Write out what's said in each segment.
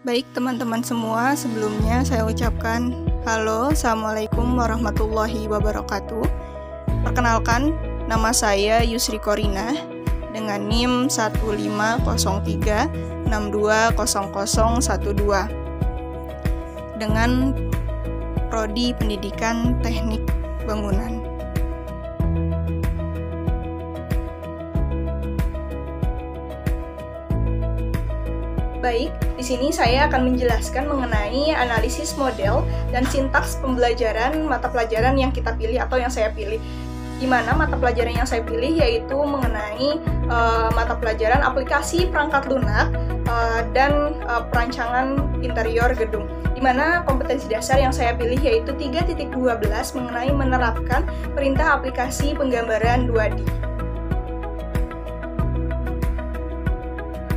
Baik teman-teman semua, sebelumnya saya ucapkan halo, assalamualaikum warahmatullahi wabarakatuh. Perkenalkan, nama saya Yusri Korina dengan NIM 1503620012 dengan Prodi Pendidikan Teknik Bangunan. Baik, di sini saya akan menjelaskan mengenai analisis model dan sintaks pembelajaran mata pelajaran yang kita pilih atau yang saya pilih. Di mana mata pelajaran yang saya pilih yaitu mengenai mata pelajaran aplikasi perangkat lunak dan perancangan interior gedung. Di mana kompetensi dasar yang saya pilih yaitu 3.12 mengenai menerapkan perintah aplikasi penggambaran 2D.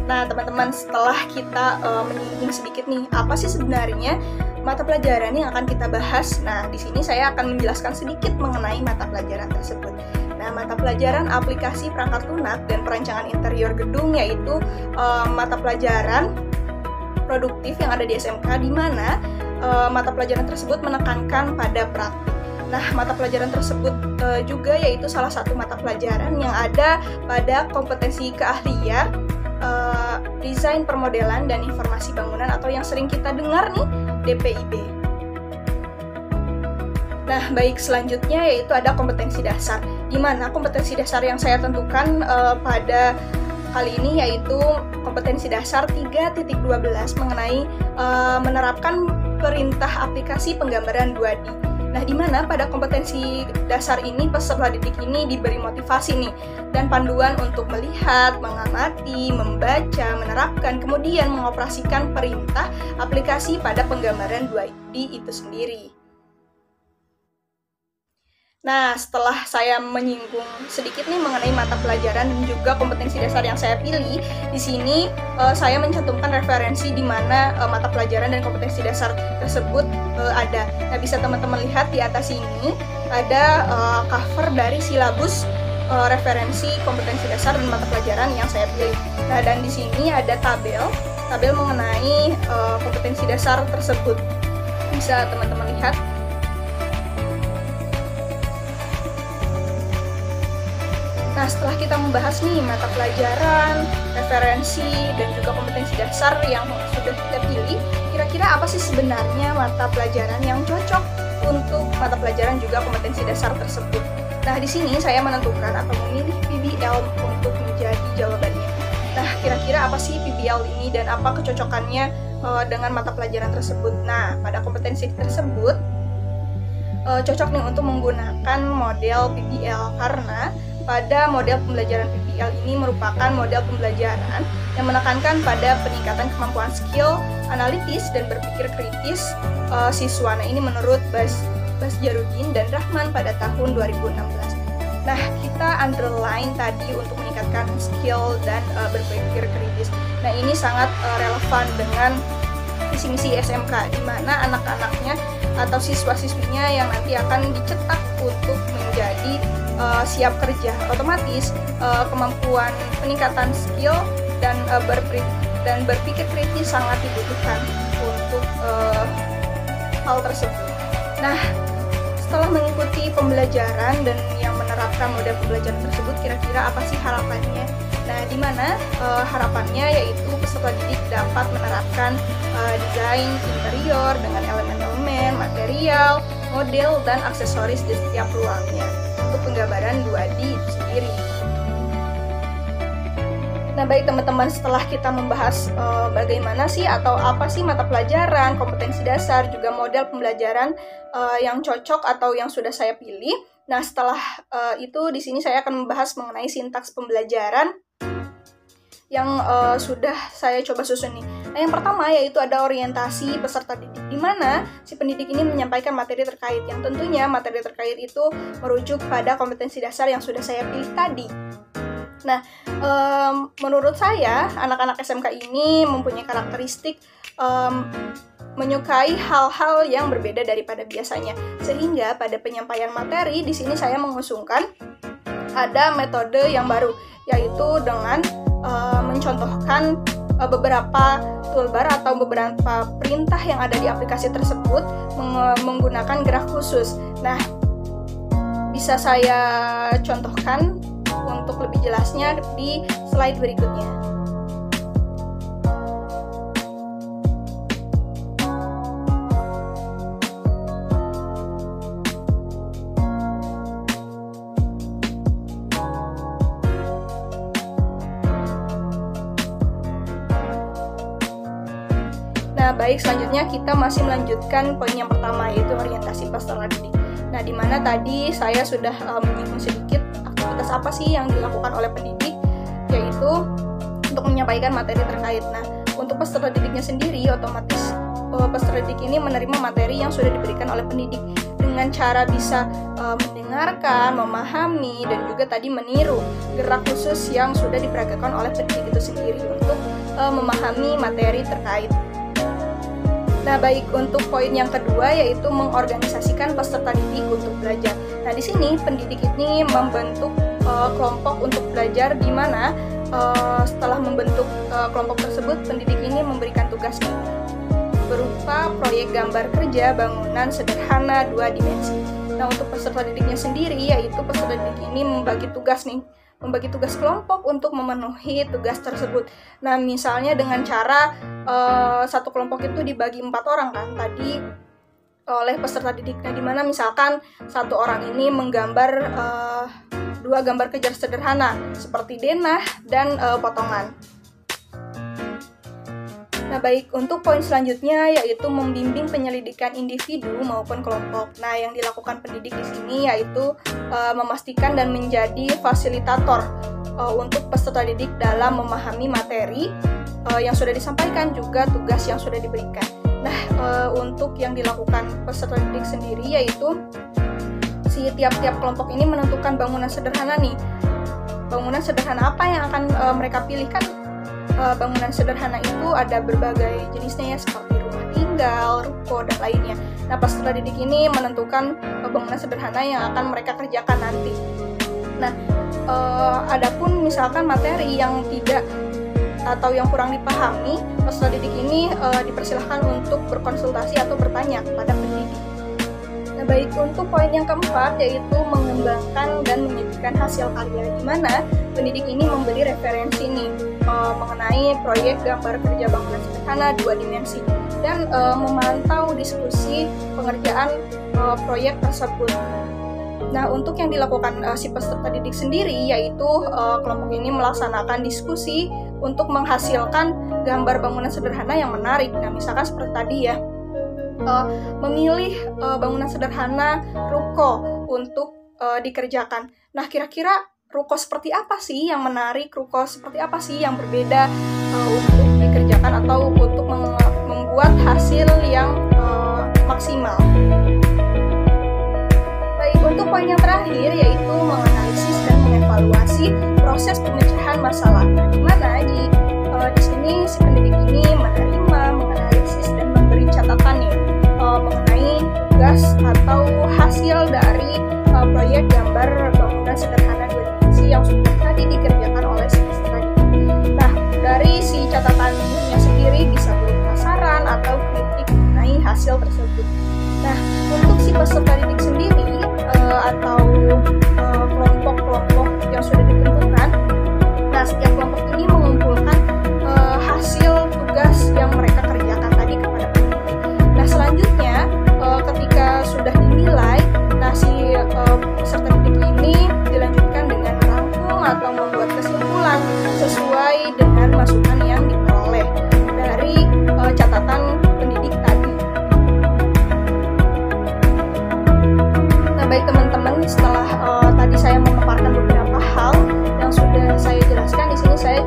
Nah, teman-teman, setelah kita menyinggung sedikit nih, apa sih sebenarnya mata pelajaran yang akan kita bahas? Nah, di sini saya akan menjelaskan sedikit mengenai mata pelajaran tersebut. Nah, mata pelajaran aplikasi perangkat lunak dan perancangan interior gedung yaitu mata pelajaran produktif yang ada di SMK, di mana mata pelajaran tersebut menekankan pada praktik. Nah, mata pelajaran tersebut juga yaitu salah satu mata pelajaran yang ada pada kompetensi keahlian desain permodelan dan informasi bangunan atau yang sering kita dengar nih, DPIB. Nah, baik, selanjutnya yaitu ada kompetensi dasar, di mana kompetensi dasar yang saya tentukan pada kali ini yaitu kompetensi dasar 3.12 mengenai menerapkan perintah aplikasi penggambaran 2D. Nah, di mana pada kompetensi dasar ini peserta didik ini diberi motivasi nih dan panduan untuk melihat, mengamati, membaca, menerapkan, kemudian mengoperasikan perintah aplikasi pada penggambaran 2D itu sendiri. Nah, setelah saya menyinggung sedikit nih mengenai mata pelajaran dan juga kompetensi dasar yang saya pilih, di sini saya mencantumkan referensi di mana mata pelajaran dan kompetensi dasar tersebut ada. Nah, bisa teman-teman lihat di atas ini ada cover dari silabus referensi kompetensi dasar dan mata pelajaran yang saya pilih. Nah, dan di sini ada tabel mengenai kompetensi dasar tersebut. Bisa teman-teman lihat. Nah, setelah kita membahas nih mata pelajaran, referensi, dan juga kompetensi dasar yang sudah kita pilih, kira-kira apa sih sebenarnya mata pelajaran yang cocok untuk mata pelajaran juga kompetensi dasar tersebut? Nah, di sini saya menentukan atau memilih PBL untuk menjadi jawabannya. Nah, kira-kira apa sih PBL ini dan apa kecocokannya dengan mata pelajaran tersebut? Nah, pada kompetensi tersebut cocok nih untuk menggunakan model PBL karena pada model pembelajaran PBL ini merupakan model pembelajaran yang menekankan pada peningkatan kemampuan skill analitis dan berpikir kritis siswa. Nah, ini menurut Bas Jarudin dan Rahman pada tahun 2016. Nah, kita underline tadi untuk meningkatkan skill dan berpikir kritis. Nah, ini sangat relevan dengan visi-misi SMK, di mana anak-anaknya atau siswa-siswinya yang nanti akan dicetak untuk menjadi siap kerja. Otomatis kemampuan peningkatan skill dan berpikir kritis sangat dibutuhkan untuk hal tersebut. Nah, setelah mengikuti pembelajaran dan yang menerapkan model pembelajaran tersebut, kira-kira apa sih harapannya? Nah, di mana harapannya yaitu peserta didik dapat menerapkan desain interior dengan elemen-elemen, material, model, dan aksesoris di setiap ruangnya untuk penggambaran 2D itu sendiri. Nah, baik teman-teman, setelah kita membahas bagaimana sih atau apa sih mata pelajaran, kompetensi dasar, juga model pembelajaran yang cocok atau yang sudah saya pilih. Nah, setelah itu di sini saya akan membahas mengenai sintaks pembelajaran yang sudah saya coba susun nih. Nah, yang pertama yaitu ada orientasi peserta didik, di mana si pendidik ini menyampaikan materi terkait, yang tentunya materi terkait itu merujuk pada kompetensi dasar yang sudah saya pilih tadi. Nah, menurut saya anak-anak SMK ini mempunyai karakteristik menyukai hal-hal yang berbeda daripada biasanya, sehingga pada penyampaian materi di sini saya mengusungkan ada metode yang baru, yaitu dengan mencontohkan beberapa toolbar atau beberapa perintah yang ada di aplikasi tersebut menggunakan gerak khusus. Nah, bisa saya contohkan untuk lebih jelasnya di slide berikutnya. Nah, baik, selanjutnya kita masih melanjutkan poin yang pertama, yaitu orientasi peserta didik. Nah, di mana tadi saya sudah menyinggung sedikit aktivitas apa sih yang dilakukan oleh pendidik, yaitu untuk menyampaikan materi terkait. Nah, untuk peserta didiknya sendiri, otomatis peserta didik ini menerima materi yang sudah diberikan oleh pendidik dengan cara bisa mendengarkan, memahami, dan juga tadi meniru gerak khusus yang sudah diperagakan oleh pendidik itu sendiri untuk memahami materi terkait. Nah, baik, untuk poin yang kedua yaitu mengorganisasikan peserta didik untuk belajar. Nah, di sini pendidik ini membentuk kelompok untuk belajar, di mana setelah membentuk kelompok tersebut, pendidik ini memberikan tugas berupa proyek gambar kerja bangunan sederhana 2 dimensi. Nah, untuk peserta didiknya sendiri, yaitu peserta didik ini membagi tugas kelompok untuk memenuhi tugas tersebut. Nah, misalnya dengan cara satu kelompok itu dibagi 4 orang kan tadi oleh peserta didik. Nah, dimana misalkan satu orang ini menggambar 2 gambar kerja sederhana seperti denah dan potongan. Nah, baik, untuk poin selanjutnya yaitu membimbing penyelidikan individu maupun kelompok. Nah, yang dilakukan pendidik di sini yaitu memastikan dan menjadi fasilitator untuk peserta didik dalam memahami materi yang sudah disampaikan, juga tugas yang sudah diberikan. Nah, untuk yang dilakukan peserta didik sendiri yaitu si tiap-tiap kelompok ini menentukan bangunan sederhana nih. Bangunan sederhana apa yang akan mereka pilihkan? Bangunan sederhana itu ada berbagai jenisnya ya, seperti rumah tinggal, ruko, dan lainnya. Nah, peserta didik ini menentukan bangunan sederhana yang akan mereka kerjakan nanti. Nah, adapun misalkan materi yang tidak atau yang kurang dipahami, peserta didik ini dipersilahkan untuk berkonsultasi atau bertanya kepada pendidik. Nah, baik, untuk poin yang keempat yaitu mengembangkan dan menyajikan hasil karya, di mana pendidik ini memberi referensi nih mengenai proyek gambar kerja bangunan sederhana 2 dimensi dan memantau diskusi pengerjaan proyek tersebut. Nah, untuk yang dilakukan si peserta didik sendiri yaitu kelompok ini melaksanakan diskusi untuk menghasilkan gambar bangunan sederhana yang menarik. Nah, misalkan seperti tadi ya, memilih bangunan sederhana ruko untuk dikerjakan. Nah, kira-kira ruko seperti apa sih yang menarik, ruko seperti apa sih yang berbeda untuk dikerjakan atau untuk membuat hasil yang maksimal. Baik, untuk poin yang terakhir yaitu menganalisis dan mengevaluasi proses pemecahan masalah. Nah, di mana di sini si pendidik ini menerima, menganalisis dan memberi catatan nih mengenai tugas atau hasil dari proyek gambar bangunan sederhana 2 dimensi yang sudah tadi dikerjakan oleh si peserta didik. Nah, dari si catatannya sendiri bisa berupa saran atau kritik mengenai hasil tersebut. Nah, untuk si peserta didik sendiri atau kelompok-kelompok yang sudah ditentukan, nah setiap kelompok ini mengumpulkan hasil tugas yang mereka kerjakan tadi kepada pendidik. Nah, selanjutnya ketika sudah dinilai, nah si peserta didik ini dilanjutkan dengan merangkum atau membuat kesimpulan sesuai dengan masukan yang diperoleh dari catatan pendidik tadi. Nah, baik teman-teman, setelah tadi saya memaparkan beberapa hal yang sudah saya jelaskan, di sini saya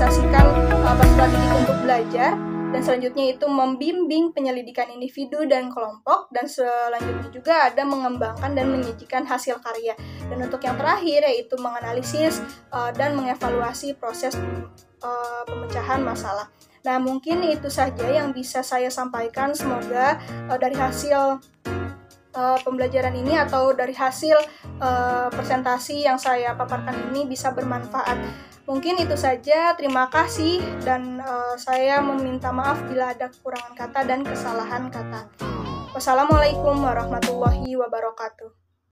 mensosialisasikan peserta didik untuk belajar, dan selanjutnya itu membimbing penyelidikan individu dan kelompok, dan selanjutnya juga ada mengembangkan dan menyajikan hasil karya. Dan untuk yang terakhir yaitu menganalisis dan mengevaluasi proses pemecahan masalah. Nah, mungkin itu saja yang bisa saya sampaikan. Semoga dari hasil pembelajaran ini atau dari hasil presentasi yang saya paparkan ini bisa bermanfaat. Mungkin itu saja, terima kasih, dan saya meminta maaf bila ada kekurangan kata dan kesalahan kata. Wassalamualaikum warahmatullahi wabarakatuh.